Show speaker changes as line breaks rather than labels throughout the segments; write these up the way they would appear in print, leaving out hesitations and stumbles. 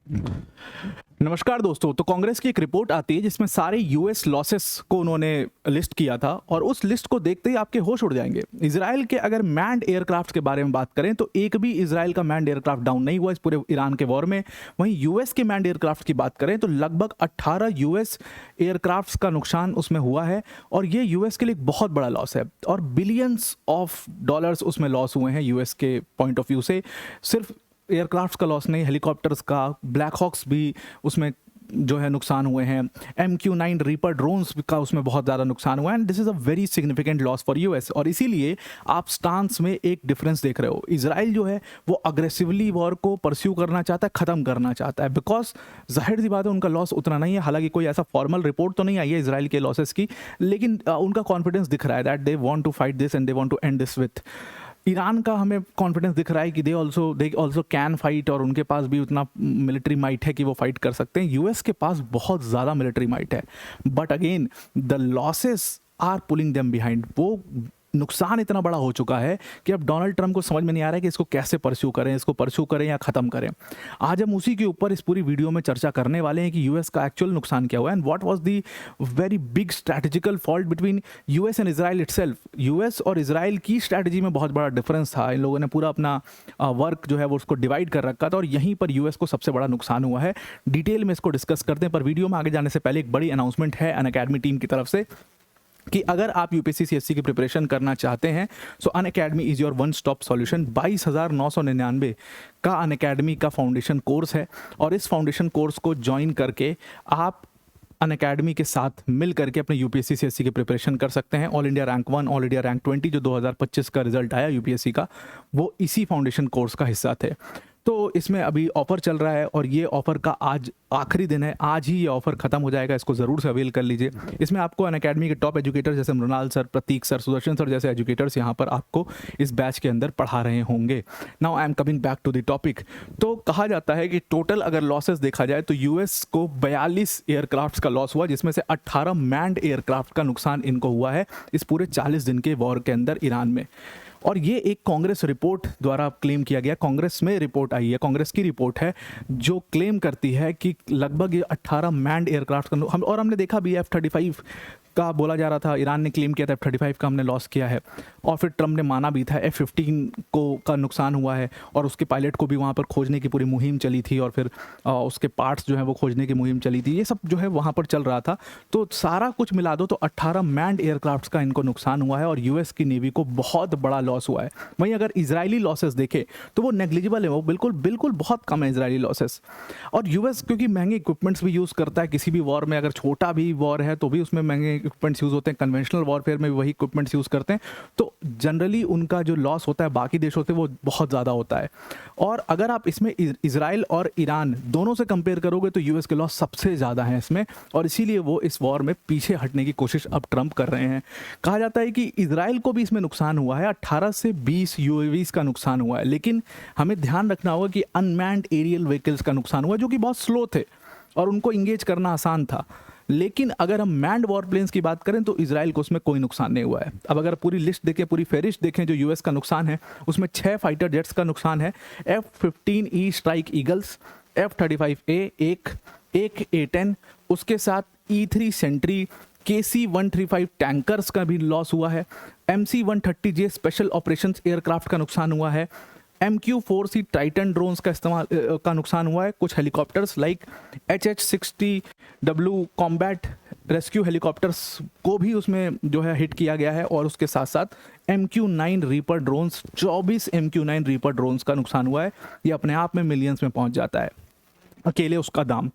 नमस्कार दोस्तों। तो कांग्रेस की एक रिपोर्ट आती है जिसमें सारे यूएस लॉसेस को उन्होंने लिस्ट किया था और उस लिस्ट को देखते ही आपके होश उड़ जाएंगे। इजराइल के अगर मैन्ड एयरक्राफ्ट के बारे में बात करें तो एक भी इजराइल का मैन्ड एयरक्राफ्ट डाउन नहीं हुआ इस पूरे ईरान के वॉर में। वहीं यूएस के मैन्ड एयरक्राफ्ट की बात करें तो लगभग 18 यूएस एयरक्राफ्ट का नुकसान उसमें हुआ है और ये यूएस के लिए एक बहुत बड़ा लॉस है और बिलियंस ऑफ डॉलर्स उसमें लॉस हुए हैं यूएस के पॉइंट ऑफ व्यू से। सिर्फ एयरक्राफ्ट का लॉस नहीं, हेलीकॉप्टर्स का, ब्लैक हॉक्स भी उसमें जो है नुकसान हुए हैं। MQ-9 रीपर ड्रोन्स का उसमें बहुत ज़्यादा नुकसान हुआ है and this is a very significant loss for US. और इसीलिए आप स्टांस में एक डिफरेंस देख रहे हो। इजराइल जो है वो अग्रेसिवली वॉर को परस्यू करना चाहता है, ख़त्म करना चाहता है, बिकॉज जाहिर सी बात है उनका लॉस उतना नहीं है। हालांकि कोई ऐसा फॉर्मल रिपोर्ट तो नहीं आई है इजराइल के लॉसेस की, लेकिन उनका कॉन्फिडेंस दिख रहा है that they want to fight this and they want to end this with. Iran का हमें कॉन्फिडेंस दिख रहा है कि दे ऑल्सो कैन फाइट और उनके पास भी उतना मिलिट्री माइट है कि वो फाइट कर सकते हैं। यूएस के पास बहुत ज़्यादा मिलिट्री माइट है, but again the losses are pulling them behind. वो नुकसान इतना बड़ा हो चुका है कि अब डोनाल्ड ट्रंप को समझ में नहीं आ रहा है कि इसको कैसे परस्यू करें, इसको परस्यू करें या ख़त्म करें। आज हम उसी के ऊपर इस पूरी वीडियो में चर्चा करने वाले हैं कि यूएस का एक्चुअल नुकसान क्या हुआ and what was the very big strategical fault between US and Israel itself. US और इजराइल की स्ट्रैटेजी में बहुत बड़ा डिफरेंस था। इन लोगों ने पूरा अपना वर्क जो है वो उसको डिवाइड कर रखा था और यहीं पर यूएस को सबसे बड़ा नुकसान हुआ है। डिटेल में इसको डिस्कस करते हैं, पर वीडियो में आगे जाने से पहले एक बड़ी अनाउंसमेंट है अनअकैडमी टीम की तरफ से कि अगर आप यूपीएससी सीएससी की प्रिपरेशन करना चाहते हैं सो Unacademy is your one stop solution. 22,999 का अनअकैडमी का फाउंडेशन कोर्स है और इस फाउंडेशन कोर्स को ज्वाइन करके आप अनअकैडमी के साथ मिल करके अपने यूपीएससी सीएससी की प्रिपरेशन कर सकते हैं। All India rank 1, all India rank 20 जो 2025 का रिजल्ट आया यूपीएससी का, वो इसी फाउंडेशन कोर्स का हिस्सा थे। तो इसमें अभी ऑफ़र चल रहा है और ये ऑफ़र का आज आखिरी दिन है। आज ही ये ऑफ़र ख़त्म हो जाएगा, इसको ज़रूर से अवेल कर लीजिए। इसमें आपको अनअकैडमी के टॉप एजुकेटर जैसे मृणाल सर, प्रतीक सर, सुदर्शन सर जैसे एजुकेटर्स यहाँ पर आपको इस बैच के अंदर पढ़ा रहे होंगे। Now I am coming back to the topic. तो कहा जाता है कि टोटल अगर लॉसेस देखा जाए तो यूएस को 42 एयरक्राफ्ट का लॉस हुआ, जिसमें से 18 मैन्ड एयरक्राफ्ट का नुकसान इनको हुआ है इस पूरे 40 दिन के वॉर के अंदर ईरान में। और ये एक कांग्रेस रिपोर्ट द्वारा क्लेम किया गया, कांग्रेस में रिपोर्ट आई है, कांग्रेस की रिपोर्ट है जो क्लेम करती है कि लगभग ये 18 मैन्ड एयरक्राफ्ट का हमने देखा भी F-35 का बोला जा रहा था, ईरान ने क्लेम किया था F-35 का हमने लॉस किया है और फिर ट्रम्प ने माना भी था। F-15 को का नुकसान हुआ है और उसके पायलट को भी वहाँ पर खोजने की पूरी मुहिम चली थी और फिर उसके पार्ट्स जो है वो खोजने की मुहिम चली थी। ये सब जो है वहाँ पर चल रहा था। तो सारा कुछ मिला दो तो 18 मैन्ड एयरक्राफ्ट का इनको नुकसान हुआ है और यूएस की नेवी को बहुत बड़ा लॉस हुआ है। वहीं अगर इजरायली लॉसेस देखें तो वो नेग्लिजिबल है, वो बिल्कुल बहुत कम है इजरायली लॉसेस। और यूएस क्योंकि महंगे इक्विपमेंट्स भी यूज़ करता है, किसी भी वॉर में अगर छोटा भी वॉर है तो भी उसमें महंगे इक्विपमेंट्स यूज़ होते हैं, कन्वेंशनल वॉरफेयर में भी वही इक्विपमेंट्स यूज़ करते हैं। तो जनरली उनका जो लॉस होता है बाकी देशों से वो बहुत ज़्यादा होता है। और अगर आप इसमें इजराइल और ईरान दोनों से कंपेयर करोगे तो यूएस के लॉस सबसे ज़्यादा हैं इसमें और इसीलिए वो इस वॉर में पीछे हटने की कोशिश अब ट्रंप कर रहे हैं। कहा जाता है कि इजराइल को भी इसमें नुकसान हुआ है, 18 से 20 यूएवीज का नुकसान हुआ है, लेकिन हमें ध्यान रखना होगा कि अनमैन्ड एरियल व्हीकल्स का नुकसान हुआ जो कि बहुत स्लो थे और उनको इंगेज करना आसान था। लेकिन अगर हम मैन्ड वॉर प्लेन्स की बात करें तो इजराइल को उसमें कोई नुकसान नहीं हुआ है। अब अगर पूरी लिस्ट देखें, पूरी फेरिस्ट देखें जो यूएस का नुकसान है, उसमें 6 फाइटर जेट्स का नुकसान है, F-15E स्ट्राइक ईगल्स, F-35A एक A-10, उसके साथ E-3 सेंट्री, KC-135 टैंकर्स का भी लॉस हुआ है, MC-130J स्पेशल ऑपरेशंस एयरक्राफ्ट का नुकसान हुआ है, MQ-4C टाइटन ड्रोन्स का इस्तेमाल का नुकसान हुआ है, कुछ helicopters like HH-60W combat rescue helicopters को भी उसमें जो है हिट किया गया है और उसके साथ साथ MQ-9 reaper drones, 24 MQ-9 reaper drones का नुकसान हुआ है। ये अपने आप में मिलियंस में पहुंच जाता है अकेले उसका दाम।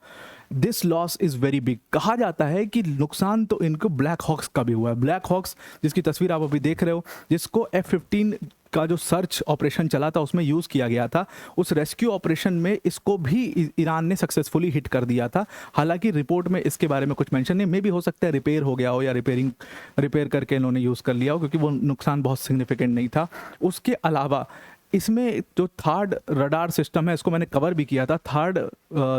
This loss is very big. कहा जाता है कि नुकसान तो इनको ब्लैक हॉक्स का भी हुआ है। ब्लैक हॉक्स जिसकी तस्वीर आप अभी देख रहे हो, जिसको F-15 का जो सर्च ऑपरेशन चला था उसमें यूज़ किया गया था, उस रेस्क्यू ऑपरेशन में इसको भी ईरान ने सक्सेसफुली हिट कर दिया था। हालांकि रिपोर्ट में इसके बारे में कुछ मेंशन नहीं, मे भी हो सकता है रिपेयर हो गया हो या रिपेयर करके इन्होंने यूज़ कर लिया हो क्योंकि वो नुकसान बहुत सिग्निफिकेंट नहीं था। उसके अलावा इसमें जो थर्ड रडार सिस्टम है, इसको मैंने कवर भी किया था। थर्ड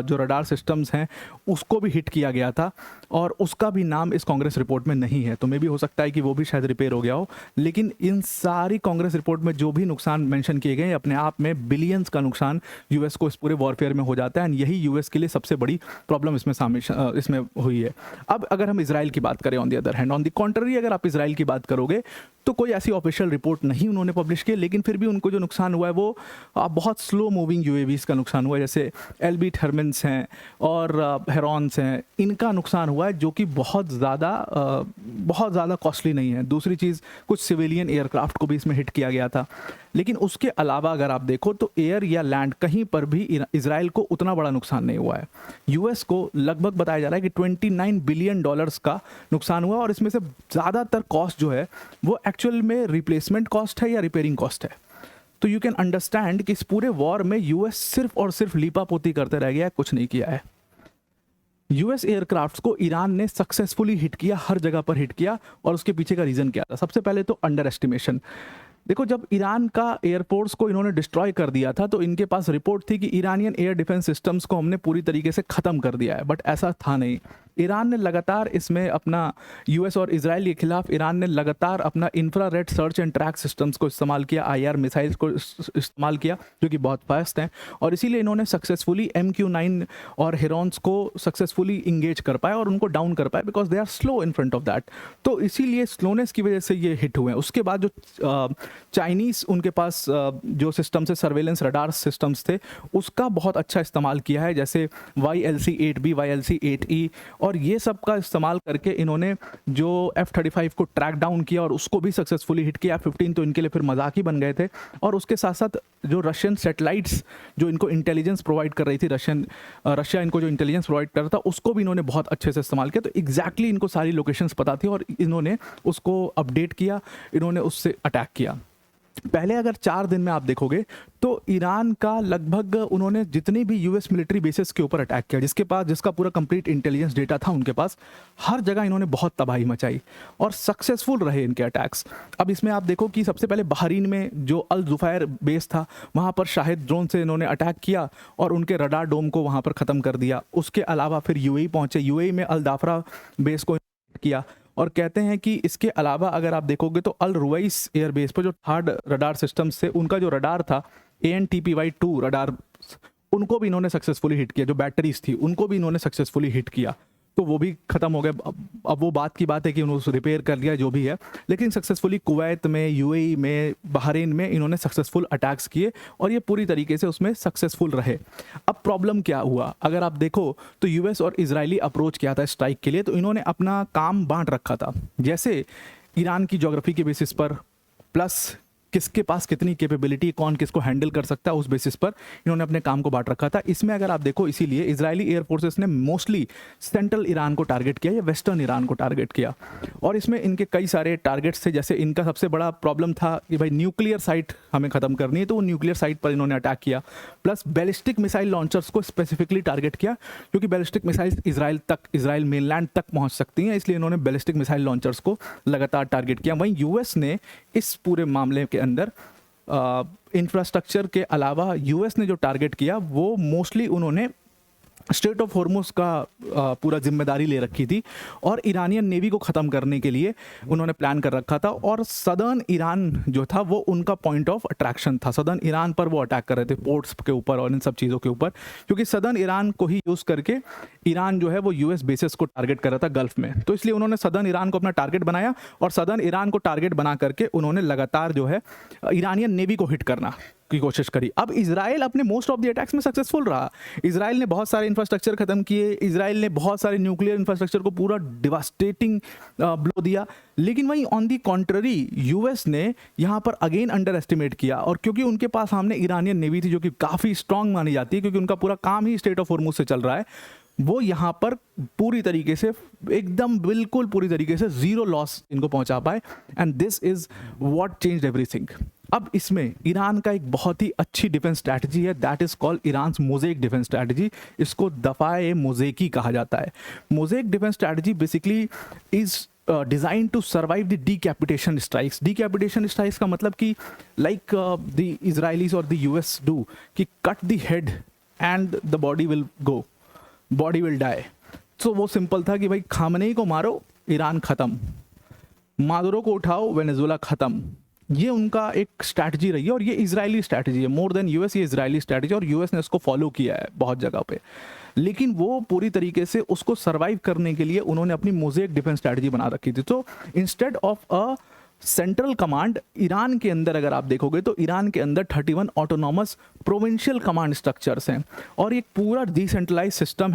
जो रडार सिस्टम्स हैं उसको भी हिट किया गया था, और उसका भी नाम इस कांग्रेस रिपोर्ट में नहीं है, तो मे भी हो सकता है कि वो भी शायद रिपेयर हो गया हो। लेकिन इन सारी कांग्रेस रिपोर्ट में जो भी नुकसान मेंशन किए गए, अपने आप में बिलियंस का नुकसान यूएस को इस पूरे वॉरफेयर में हो जाता है, एंड यही यूएस के लिए सबसे बड़ी प्रॉब्लम इसमें हुई है। अब अगर हम इसराइल की बात करें, on the other hand, on the contrary, अगर आप इसराइल की बात करोगे तो कोई ऐसी ऑफिशियल रिपोर्ट नहीं उन्होंने पब्लिश की, लेकिन फिर भी उनको जो नुकसान हुआ है वो बहुत स्लो मूविंग यूएवीज का नुकसान हुआ है, जैसे एलबी थर्मिन्स हैं और हेरॉन्स हैं, इनका नुकसान हुआ है, जो कि बहुत ज़्यादा कॉस्टली नहीं है। दूसरी चीज़, कुछ सिविलियन एयरक्राफ्ट को भी इसमें हिट किया गया था। लेकिन उसके अलावा अगर आप देखो तो एयर या लैंड कहीं पर भी इसराइल को उतना बड़ा नुकसान नहीं हुआ है। यूएस को लगभग बताया जा रहा है कि $29 बिलियन का नुकसान हुआ, और इसमें से ज़्यादातर कॉस्ट जो है वो एक्चुअल में रिप्लेसमेंट कॉस्ट है या रिपेयरिंग कॉस्ट है। तो यू कैन अंडरस्टैंड कि इस पूरे वॉर में यूएस सिर्फ और सिर्फ लीपापोती करते रह गया है, कुछ नहीं किया है। यूएस एयरक्राफ्ट्स को ईरान ने सक्सेसफुली हिट किया, हर जगह पर हिट किया, और उसके पीछे का रीज़न क्या था? सबसे पहले तो अंडर एस्टिमेशन। देखो, जब ईरान का एयरफोर्स को इन्होंने डिस्ट्रॉय कर दिया था तो इनके पास रिपोर्ट थी कि ईरानियन एयर डिफेंस सिस्टम्स को हमने पूरी तरीके से ख़त्म कर दिया है, बट ऐसा था नहीं। ईरान ने लगातार इसमें अपना, यूएस और इजराइल के खिलाफ ईरान ने लगातार अपना infrared search and track systems को इस्तेमाल किया, आईआर मिसाइल्स को इस्तेमाल किया, जो कि बहुत फास्ट हैं, और इसीलिए इन्होंने सक्सेसफुली MQ-9 और हेरॉन्स को सक्सेसफुली इंगेज कर पाए और उनको डाउन कर पाए, because they are slow in front of that. तो इसीलिए स्लोनेस की वजह से ये हिट हुए हैं। उसके बाद जो चाइनीज़, उनके पास जो सिस्टम्स है, सर्वेलेंस रडार सिस्टम्स थे, उसका बहुत अच्छा इस्तेमाल किया है, जैसे YLC-8B, YLC-8E, और ये सब का इस्तेमाल करके इन्होंने जो F-35 को ट्रैक डाउन किया और उसको भी सक्सेसफुली हिट किया। F-15 तो इनके लिए फिर मजाक ही बन गए थे। और उसके साथ साथ जो रशियन सैटेलाइट्स जो इनको इंटेलिजेंस प्रोवाइड कर रही थी, रशिया इनको जो इंटेलिजेंस प्रोवाइड कर रहा था, उसको भी इन्होंने बहुत अच्छे से इस्तेमाल किया। तो एग्जैक्टली इनको सारी लोकेशंस पता थी और इन्होंने उसको अपडेट किया, इन्होंने उससे अटैक किया। पहले अगर 4 दिन में आप देखोगे तो ईरान का लगभग उन्होंने जितनी भी यूएस मिलिट्री बेसिस के ऊपर अटैक किया, जिसका पूरा कंप्लीट इंटेलिजेंस डेटा था उनके पास, हर जगह इन्होंने बहुत तबाही मचाई और सक्सेसफुल रहे इनके अटैक्स। अब इसमें आप देखो कि सबसे पहले बहरीन में जो अल जुफैर बेस था, वहाँ पर शाहिद ड्रोन से इन्होंने अटैक किया और उनके रडार डोम को वहाँ पर ख़त्म कर दिया। उसके अलावा फिर यूएई पहुँचे, यूएई में अल दाफरा बेस को किया, और कहते हैं कि इसके अलावा अगर आप देखोगे तो अल रुवैस एयरबेस पर जो थर्ड रडार सिस्टम्स थे, उनका जो रडार था ANTPY-2 रडार, उनको भी इन्होंने सक्सेसफुली हिट किया। जो बैटरीज थी उनको भी इन्होंने सक्सेसफुली हिट किया, तो वो भी ख़त्म हो गए। अब वो बात की बात है कि उन्होंने उसको रिपेयर कर लिया, जो भी है, लेकिन सक्सेसफुली कुवैत में, यूएई में, बहरीन में इन्होंने सक्सेसफुल अटैक्स किए और ये पूरी तरीके से उसमें सक्सेसफुल रहे। अब प्रॉब्लम क्या हुआ, अगर आप देखो तो यूएस और इजरायली अप्रोच किया था स्ट्राइक के लिए, तो इन्होंने अपना काम बांट रखा था, जैसे ईरान की ज्योग्राफी के बेसिस पर, प्लस किसके पास कितनी कैपेबिलिटी, कौन किसको हैंडल कर सकता है, उस बेसिस पर इन्होंने अपने काम को बांट रखा था। इसमें अगर आप देखो, इसीलिए इजरायली एयर फोर्सेस ने मोस्टली सेंट्रल ईरान को टारगेट किया या वेस्टर्न ईरान को टारगेट किया, और इसमें इनके कई सारे टारगेट्स थे। जैसे इनका सबसे बड़ा प्रॉब्लम था कि भाई न्यूक्लियर साइट हमें ख़त्म करनी है, तो वो न्यूक्लियर साइट पर इन्होंने अटैक किया, प्लस बैलिस्टिक मिसाइल लॉन्चर्स को स्पेसिफिकली टारगेट किया, क्योंकि बैलिस्टिक मिसाइल इजराइल मेनलैंड तक पहुँच सकती हैं, इसलिए इन्होंने बैलिस्टिक मिसाइल लॉन्चर्स को लगातार टारगेट किया। वहीं यूएस ने इस पूरे मामले के अंदर इंफ्रास्ट्रक्चर के अलावा यूएस ने जो टारगेट किया वो मोस्टली उन्होंने स्ट्रेट ऑफ हॉर्मुज का पूरा जिम्मेदारी ले रखी थी, और ईरानियन नेवी को ख़त्म करने के लिए उन्होंने प्लान कर रखा था। और सदर्न ईरान जो था वो उनका पॉइंट ऑफ अट्रैक्शन था, सदर्न ईरान पर वो अटैक कर रहे थे, पोर्ट्स के ऊपर और इन सब चीज़ों के ऊपर, क्योंकि सदर्न ईरान को ही यूज़ करके ईरान जो है वो यूएस बेसिस को टारगेट कर रहा था गल्फ में। तो इसलिए उन्होंने सदर्न ईरान को अपना टारगेट बनाया, और सदर्न ईरान को टारगेट बना करके उन्होंने लगातार जो है ईरानियन नेवी को हिट करना की कोशिश करी। अब इजराइल अपने मोस्ट ऑफ द अटैक्स में सक्सेसफुल रहा। इजराइल ने बहुत सारे इंफ्रास्ट्रक्चर खत्म किए, इजराइल ने बहुत सारे न्यूक्लियर इंफ्रास्ट्रक्चर को पूरा डिवास्टेटिंग ब्लो दिया, लेकिन वहीं ऑन दी कॉन्ट्ररी यूएस ने यहाँ पर अगेन अंडर एस्टिमेट किया, और क्योंकि उनके पास सामने ईरानियन नेवी थी जो कि काफ़ी स्ट्रांग मानी जाती है, क्योंकि उनका पूरा काम ही स्ट्रेट ऑफ हॉर्मुज से चल रहा है, वो यहाँ पर पूरी तरीके से एकदम बिल्कुल पूरी तरीके से जीरो लॉस इनको पहुँचा पाए, and this is what changed everything. अब इसमें ईरान का एक बहुत ही अच्छी डिफेंस स्ट्रैटेजी है, that is called Iran's mosaic defence strategy. इसको दफ़ाए मोज़ेकी कहा जाता है। Mosaic defence strategy basically is design to survive the decapitation strikes. Decapitation strikes का मतलब कि लाइक द इजराइलीज और द यूएस डू कि cut the head and the body will go, body will die. तो वो सिंपल था कि भाई खामनेई को मारो, ईरान ख़त्म, मादुरो को उठाओ, वेनेजुएला ख़त्म। ये उनका एक स्ट्रैटेजी रही है और ये इजरायली स्ट्रैटेजी है, मोर देन यूएस ये इजरायली स्ट्रैटेजी, और यूएस ने इसको फॉलो किया है बहुत जगह पे। लेकिन वो पूरी तरीके से उसको सर्वाइव करने के लिए उन्होंने अपनी मोज़ेक डिफेंस स्ट्रैटेजी बना रखी थी। तो instead of a central command, Iran के अंदर अगर आप देखोगे तो ईरान के अंदर 31 ऑटोनॉमस प्रोविंशियल कमांड स्ट्रक्चर्स हैं और एक पूरा डिसेंट्रलाइज सिस्टम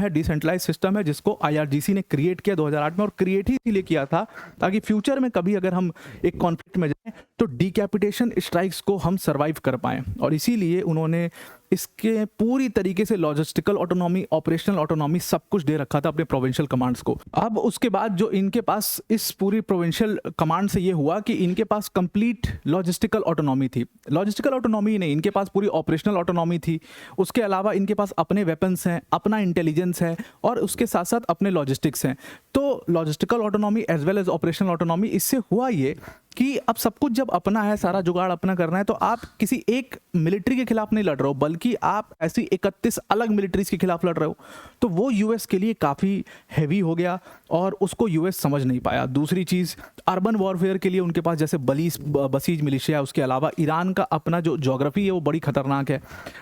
है जिसको आईआरजीसी ने क्रिएट किया 2008 में, और क्रिएट ही इसलिए किया था ताकि फ्यूचर में कभी अगर हम एक कॉन्फ्लिक्ट में जाएं तो डीकैपिटेशन स्ट्राइक्स को हम सर्वाइव कर पाएं। और इसीलिए उन्होंने इसके पूरी तरीके से लॉजिस्टिकल ऑटोनॉमी, ऑपरेशनल ऑटोनॉमी सब कुछ दे रखा था अपने प्रोविंशियल कमांड्स को। अब उसके बाद जो इनके पास इस पूरी प्रोविंशियल कमांड से ये हुआ कि इनके पास कंप्लीट लॉजिस्टिकल ऑटोनॉमी थी। लॉजिस्टिकल ऑटोनॉमी नहीं, इनके पास पूरी ऑपरेशनल ऑटोनॉमी थी। उसके अलावा इनके पास अपने वेपन्स हैं, अपना इंटेलिजेंस है और उसके साथ साथ अपने लॉजिस्टिक्स हैं। तो logistical autonomy as well as operational autonomy, इससे हुआ ये कि अब सब कुछ जब अपना है, सारा जुगाड़ अपना करना है, तो आप किसी एक मिलिट्री के खिलाफ नहीं लड़ रहे हो, बल्कि आप ऐसी 31 अलग मिलिट्रीज के खिलाफ लड़ रहे हो। तो वो यूएस के लिए काफ़ी हैवी हो गया और उसको यूएस समझ नहीं पाया। दूसरी चीज़, अर्बन वॉरफेयर के लिए उनके पास जैसे बसीज मिलिशिया है, उसके अलावा ईरान का अपना जो ज्योग्राफी है वो बड़ी खतरनाक है।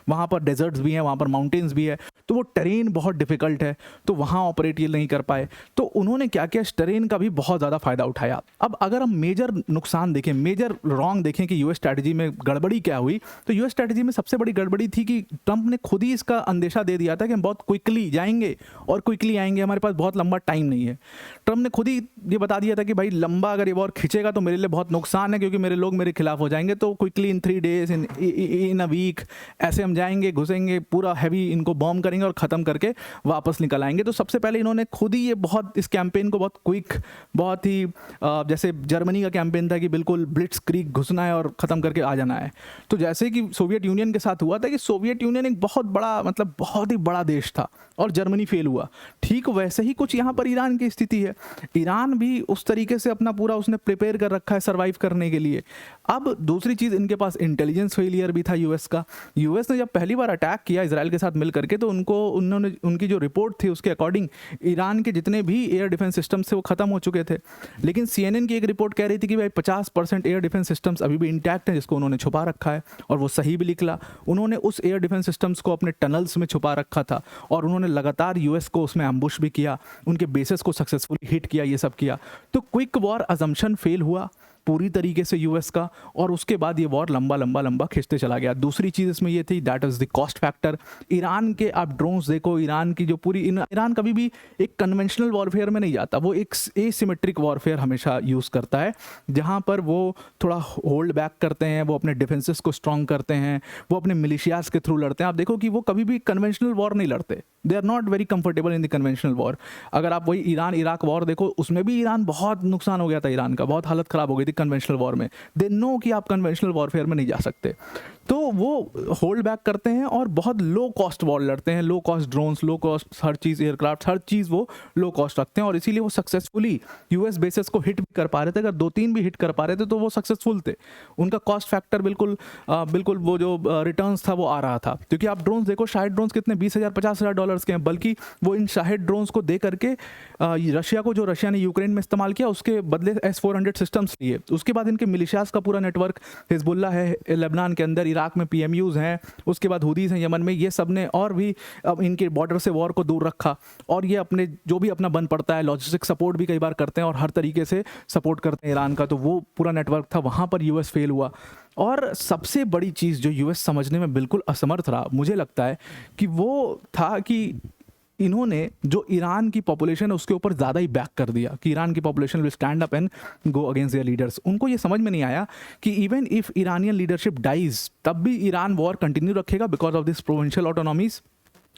वहाँ पर डेजर्ट्स भी हैं, वहाँ पर माउंटेन्स भी है, तो वो टेरेन बहुत डिफिकल्ट है, तो वहाँ ऑपरेट ये नहीं कर पाए। तो उन्होंने क्या किया, इस टेरेन का भी बहुत ज़्यादा फ़ायदा उठाया। अब अगर हम मेजर नुकसान देखें, मेजर रॉन्ग देखें कि यूएस स्ट्रैटेजी में गड़बड़ी क्या हुई, तो यूएस स्ट्रैटेजी में सबसे बड़ी गड़बड़ी थी कि ट्रंप ने खुद ही इसका अंदेशा दे दिया था कि हम बहुत क्विकली जाएंगे और क्विकली आएंगे, हमारे पास बहुत लंबा टाइम नहीं है। ट्रंप ने खुद ही ये बता दिया था कि भाई लंबा अगर ये वॉर खिंचेगा तो मेरे लिए बहुत नुकसान है, क्योंकि मेरे लोग मेरे खिलाफ हो जाएंगे। तो quickly in 3 days, in a week ऐसे हम जाएंगे, घुसेंगे, पूरा हैवी इनको बॉम्ब करेंगे और ख़त्म करके वापस निकल आएंगे। तो सबसे पहले इन्होंने खुद ही ये बहुत इस कैंपेन को बहुत क्विक, बहुत ही जैसे जर्मनी का कैंपेन था कि बिल्कुल ब्लिट्जक्रीग घुसना है और ख़त्म करके आ जाना है। तो जैसे कि सोवियत यूनियन के साथ हुआ था कि सोवियत यूनियन एक बहुत बड़ा, मतलब बहुत ही बड़ा देश था और जर्मनी फेल हुआ, ठीक वैसे ही कुछ यहाँ पर ईरान की स्थिति है। ईरान भी उस तरीके से अपना पूरा उसने प्रिपेयर कर रखा है सर्वाइव करने के लिए। अब दूसरी चीज़, इनके पास इंटेलिजेंस फेलियर भी था यूएस का। यूएस ने जब पहली बार अटैक किया इजराइल के साथ मिल करके, तो उन्होंने उनकी जो रिपोर्ट थी उसके अकॉर्डिंग ईरान के जितने भी एयर डिफेंस सिस्टम से वो खत्म हो चुके थे। लेकिन CNN की एक रिपोर्ट कह रही थी कि भाई 50% एयर डिफेंस सिस्टम्स अभी भी इंटैक्ट हैं, जिसको उन्होंने छुपा रखा है, और वो सही भी निकला। उन्होंने उस एयर डिफेंस सिस्टम्स को अपने टनल्स में छुपा रखा था और उन्होंने लगातार यूएस को उसमें एम्बुश भी किया, उनके बेसेस को सक्सेसफुली हिट किया, ये सब किया। तो क्विक वॉर अजम्पशन फेल हुआ पूरी तरीके से यूएस का, और उसके बाद ये वॉर लंबा खिंचते चला गया। दूसरी चीज़ इसमें ये थी, that is the cost factor. Iran के आप ड्रोन्स देखो, ईरान की जो पूरी, ईरान कभी भी एक कन्वेंशनल वॉरफेयर में नहीं जाता, वो एक एसिमेट्रिक वॉरफेयर हमेशा यूज़ करता है, जहाँ पर वो थोड़ा होल्ड बैक करते हैं, वो अपने डिफेंसेस को स्ट्रॉन्ग करते हैं, वो अपने मिलिशियाज के थ्रू लड़ते हैं। आप देखो कि वो कभी भी कन्वेंशनल वॉर नहीं लड़ते, they are not very comfortable in the conventional war. अगर आप वही ईरान इराक वॉर देखो, उसमें भी ईरान बहुत नुकसान हो गया था, ईरान का बहुत हालत ख़राब हो गई थी कन्वेंशनल वॉर में। दे नो कि आप कन्वेंशनल वॉरफेयर में नहीं जा सकते, तो वो होल्ड बैक करते हैं और बहुत लो कॉस्ट वॉर लड़ते हैं, low cost drones, low cost हर चीज़, एयरक्राफ्ट, हर चीज़ वो लो कॉस्ट रखते हैं, और इसीलिए वो सक्सेसफुली यूएस बेसेस को हिट भी कर पा रहे थे। अगर 2-3 भी हिट कर पा रहे थे तो वो सक्सेसफुल थे। उनका कॉस्ट फैक्टर बिल्कुल वो जो रिटर्न्स था वो आ रहा था, क्योंकि आप ड्रोन्स देखो, शायद ड्रोन्स कितने $20,000-50,000 के हैं, बल्कि वो इन शाहिद ड्रोन्स को दे करके रशिया ने यूक्रेन में इस्तेमाल किया, उसके बदले S-400 सिस्टम्स लिए। उसके बाद इनके मिलिशियाज का पूरा नेटवर्क, हिजबुल्ला है लेबनान के अंदर, इराक में PMUs हैं, उसके बाद हुदीस हैं यमन में, ये सब ने और भी इनके बॉर्डर से वॉर को दूर रखा, और ये अपने जो भी अपना बन पड़ता है, लॉजिस्टिक सपोर्ट भी कई बार करते हैं और हर तरीके से सपोर्ट करते हैं ईरान का। तो वो पूरा नेटवर्क था, वहाँ पर यूएस फेल हुआ। और सबसे बड़ी चीज़ जो यूएस समझने में बिल्कुल असमर्थ रहा, मुझे लगता है कि वो था कि इन्होंने जो ईरान की पॉपुलेशन है उसके ऊपर ज़्यादा ही बैक कर दिया कि ईरान की population will stand up and go against their leaders. उनको ये समझ में नहीं आया कि even if Iranian leadership dies, तब भी ईरान वॉर कंटिन्यू रखेगा because of this provincial autonomies.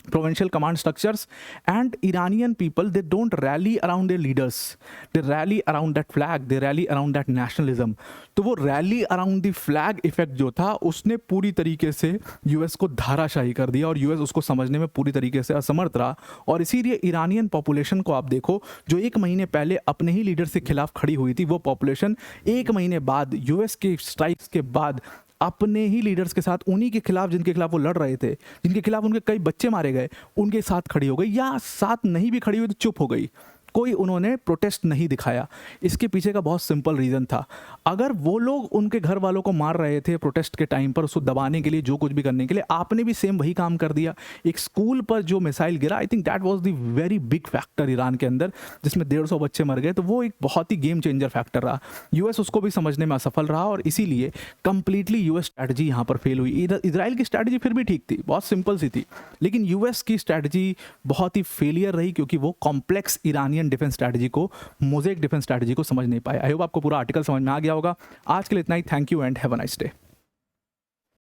provincial command structures, and Iranian people, they don't rally around their leaders, they rally around that flag, they rally around that nationalism. तो वो rally around the flag effect जो था उसने पूरी तरीके से US को धाराशाही कर दिया और यूएस उसको समझने में पूरी तरीके से असमर्थ रहा। और इसीलिए ईरानियन पॉपुलेशन को आप देखो, जो 1 महीने पहले अपने ही लीडर के खिलाफ खड़ी हुई थी, वो पॉपुलेशन 1 महीने बाद यूएस के स्ट्राइक्स के बाद अपने ही लीडर्स के साथ, उन्हीं के खिलाफ जिनके खिलाफ वो लड़ रहे थे, जिनके खिलाफ उनके कई बच्चे मारे गए, उनके साथ खड़ी हो गई, या साथ नहीं भी खड़ी हुई तो चुप हो गई, कोई उन्होंने प्रोटेस्ट नहीं दिखाया। इसके पीछे का बहुत सिंपल रीज़न था, अगर वो लोग उनके घर वालों को मार रहे थे प्रोटेस्ट के टाइम पर, उसको दबाने के लिए, जो कुछ भी करने के लिए, आपने भी सेम वही काम कर दिया। एक स्कूल पर जो मिसाइल गिरा, I think that was the very big factor Iran के अंदर, जिसमें 150 बच्चे मर गए, तो वो एक बहुत ही गेम चेंजर फैक्टर रहा। यूएस उसको भी समझने में असफल रहा और इसीलिए कंप्लीटली यूएस स्ट्रैटेजी यहाँ पर फेल हुई। इजराइल की स्ट्रैटेजी फिर भी ठीक थी, बहुत सिंपल सी थी, लेकिन यूएस की स्ट्रैटेजी बहुत ही फेलियर रही, क्योंकि वो कॉम्प्लेक्स ईरानियन डिफेंस स्ट्रैटेजी को, मोज़ेक डिफेंस स्ट्रैटेजी को समझ नहीं पाए। आई होप आपको पूरा आर्टिकल समझ में आ गया होगा। आज के लिए इतना ही। Thank you and have a nice day.